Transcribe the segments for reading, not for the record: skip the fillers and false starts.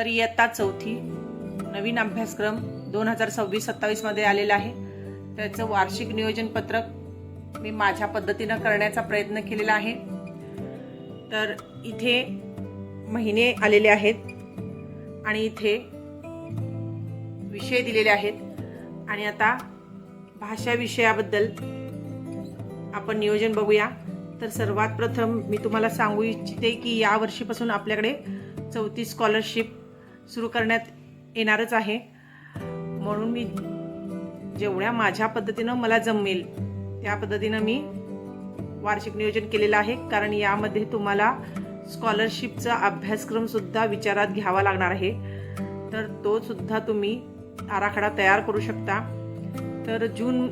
तर इयत्ता चौथी नवीन अभ्यासक्रम 2026-27 मध्ये आलेला आहे। त्याचं वार्षिक नियोजन पत्रक मी माझ्या पद्धतीने करण्याचा प्रयत्न केलेला आहे। तर इथे महिने आलेले आहेत आणि इथे विषय दिलेले आहेत आणि आता भाषा विषयाबद्दल आपण नियोजन बघूया। तर सर्वात प्रथम मी तुम्हाला सांगू इच्छिते की या वर्षीपासून आपल्याकडे चौथी स्कॉलरशिप सुरू करण्यात येणारच आहे। म्हणून मी जेवढ्या माझ्या पद्धतीने मला जमेल त्या पद्धतीने मी वार्षिक नियोजन केलेलं आहे, कारण यामध्ये तुम्हाला स्कॉलरशिपचा अभ्यासक्रम सुद्धा विचारात घ्यावा लागणार आहे। तर तो सुद्धा तुम्ही आराखडा तयार करू शकता। तर जून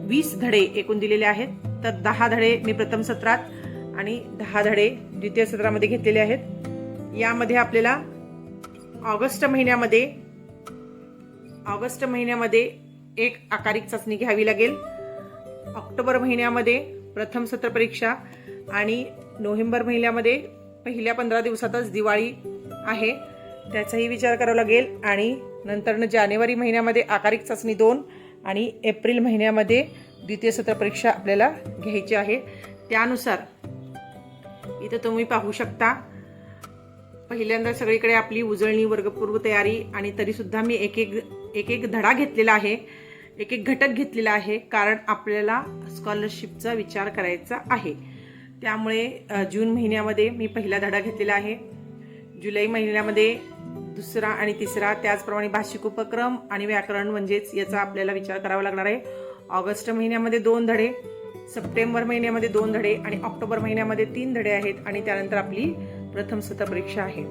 20 धडे एकूण दिलेले आहेत। तर 10 धडे मी प्रथम सत्रात आणि 10 धडे द्वितीय सत्रामध्ये घेतलेले आहेत। यामध्ये आपल्याला ऑगस्ट महिन्यामध्ये एक आकारिक चाचणी घ्यावी लागेल। ऑक्टोबर महिन्यामध्ये प्रथम सत्र परीक्षा आणि नोव्हेंबर महिन्यामध्ये पहिल्या 15 दिवसातच दिवाळी आहे, त्याचाही विचार करावा लागेल। आणि नंतर जानेवारी महिन्यामध्ये आकारिक चाचणी 2 आणि एप्रिल महिन्यामध्ये द्वितीय सत्र परीक्षा आपल्याला घ्यायची आहे। त्यानुसार इथे तुम्ही पाहू शकता, पहिल्यांदा सगळीकडे आपली उजळणी वर्गपूर्व तयारी आणि तरी सुद्धा मी एक धडा घेतलेला आहे, एक घटक घेतलेला आहे, कारण आपल्याला स्कॉलरशिपचा विचार करायचा आहे। त्यामुळे जून महिन्यामध्ये मी पहिला धडा घेतलेला आहे, जुलै महिन्यामध्ये दुसरा आणि तिसरा, त्याचप्रमाणे भाषिक उपक्रम आणि व्याकरण म्हणजेच याचा आपल्याला विचार करावा लागणार आहे। ऑगस्ट महिन्यामध्ये 2 धडे, सप्टेंबर महिन्यामध्ये 2 धडे आणि ऑक्टोबर महिन्यामध्ये 3 धडे आहेत आणि त्यानंतर आपली प्रथम सत्र परीक्षा आहे।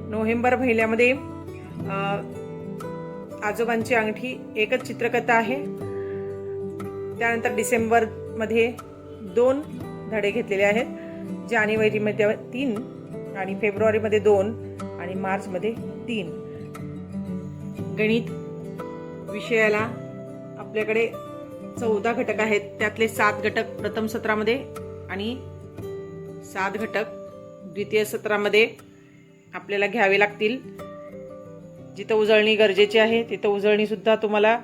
नोव्हेंबर महिन्यामध्ये आजोबांची अंगठी एकच चित्रकथा आहे। त्यानंतर डिसेंबर मध्ये 2 धडे घेतलेले आहेत, जानेवारीमध्ये 3 आणि फेब्रुवारीमध्ये 2 आणि मार्च मध्ये 3। गणित विषयाला आपल्याकडे 14 घटक आहेत, त्यातले 7 घटक प्रथम सत्रामध्ये आणि 7 घटक द्वितीय सत्रामध्ये आपल्याला घ्यावे लागतील। जिथं उजळणी गरजेची आहे तिथं उजळणी सुद्धा तुम्हाला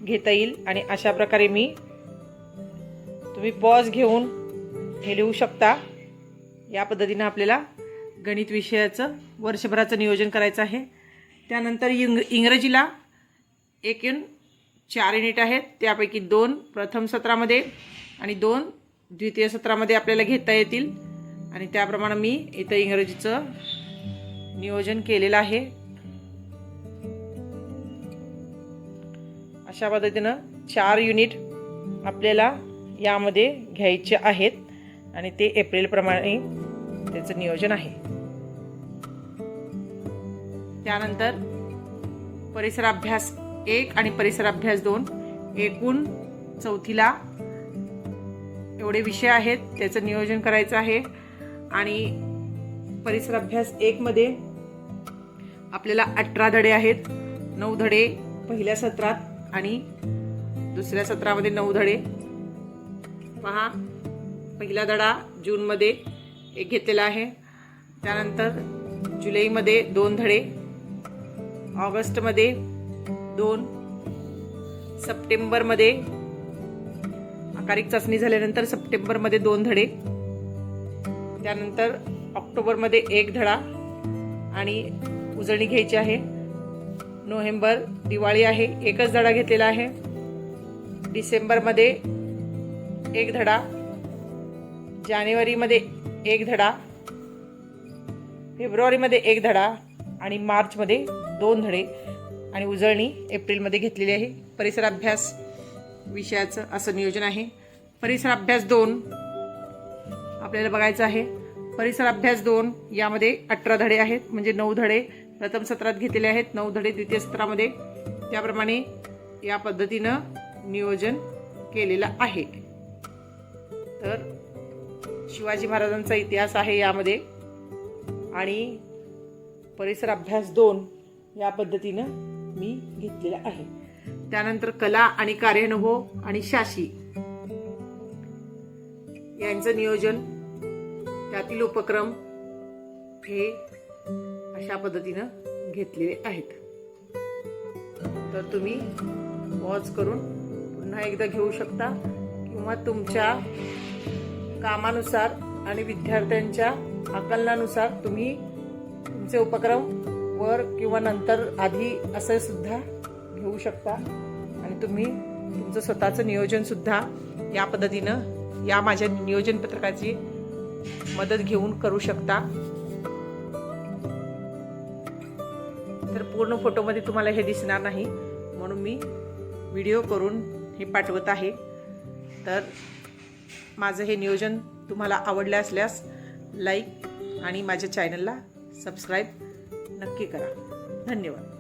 घेता येईल आणि अशा प्रकारे तुम्ही पॉज घेऊन हे लिहू शकता। या पद्धतीने आपल्याला गणित विषयाचं वर्षभराचं नियोजन करायचं आहे। त्यानंतर इंग्रजीला एकूण 4 युनिट आहेत, त्यापैकी 2 प्रथम सत्रामध्ये आणि 2 द्वितीय सत्रामध्ये आपल्याला घेता येतील आणि त्याप्रमाणे मी इथं इंग्रजीचं नियोजन केलेलं आहे। अशा पद्धतीनं 4 युनिट आपल्याला यामध्ये घ्यायचे आहेत आणि ते एप्रिल प्रमाणे त्याचं नियोजन आहे। त्यानंतर परिसर अभ्यास 1 आणि परिसर अभ्यास 2 एकूण चौथीला एवढे विषय आहेत, त्याचं नियोजन करायचं आहे। आणि परिसर अभ्यास 1 मध्ये आपल्याला 18 धडे आहेत, 9 धडे पहिल्या सत्रात आणि दुसऱ्या सत्रामध्ये 9 धडे। पहा, पहिला धडा जून मध्ये एक घेतलेला आहे, त्यानंतर जुलैमध्ये 2 धडे, ऑगस्टमध्ये 2, सप्टेंबरमध्ये आकारिक चाचणी झाल्यानंतर सप्टेंबरमध्ये 2 धडे, त्यानंतर ऑक्टोबरमध्ये 1 धडा आणि उजळणी घ्यायची आहे। नोव्हेंबर दिवाळी आहे, एकच धडा घेतलेला आहे। डिसेंबरमध्ये 1 धडा, जानेवारीमध्ये 1 धडा, फेब्रुवारीमध्ये 1 धडा आणि मार्चमध्ये 2 धडे आणि उजळणी एप्रिलमध्ये घेतलेली आहे। परिसर अभ्यास विषयाचं असं नियोजन आहे। परिसर अभ्यास 2 आपल्याला बघायचं आहे। परिसर अभ्यास 2 यामध्ये 18 धडे आहेत, म्हणजे 9 धडे प्रथम सत्रात घेतलेले आहेत, 9 धडे द्वितीय सत्रामध्ये। त्याप्रमाणे या पद्धतीनं नियोजन केलेलं आहे। तर शिवाजी महाराजांचा इतिहास आहे यामध्ये आणि परिसर अभ्यास 2 या पद्धतीनं मी घेतलेला आहे। त्यानंतर कला आणि कार्यानुभव आणि शाशी यांचं नियोजन, त्यातील उपक्रम हे अशा पद्धतीनं घेतलेले आहेत. तर तुम्ही पॉज करून पुन्हा एकदा घेऊ शकता किंवा तुमच्या कामानुसार आणि विद्यार्थ्यांच्या आकलनानुसार तुम्ही तुमचे उपक्रम वर किंवा नंतर आधी असं सुद्धा घेऊ शकता आणि तुम्ही तुमचं स्वतःचं नियोजनसुद्धा या पद्धतीनं या माझ्या नियोजन पत्रकाची मदत घेऊन करू शकता. तर पूर्ण फोटोमध्ये तुम्हाला हे दिसणार नाही म्हणून मी व्हिडिओ करून हे पाठवत आहे. तर माझं हे नियोजन तुम्हाला आवडले असल्यास लाईक आणि माझ्या चॅनलला सबस्क्राईब नक्की करा. धन्यवाद.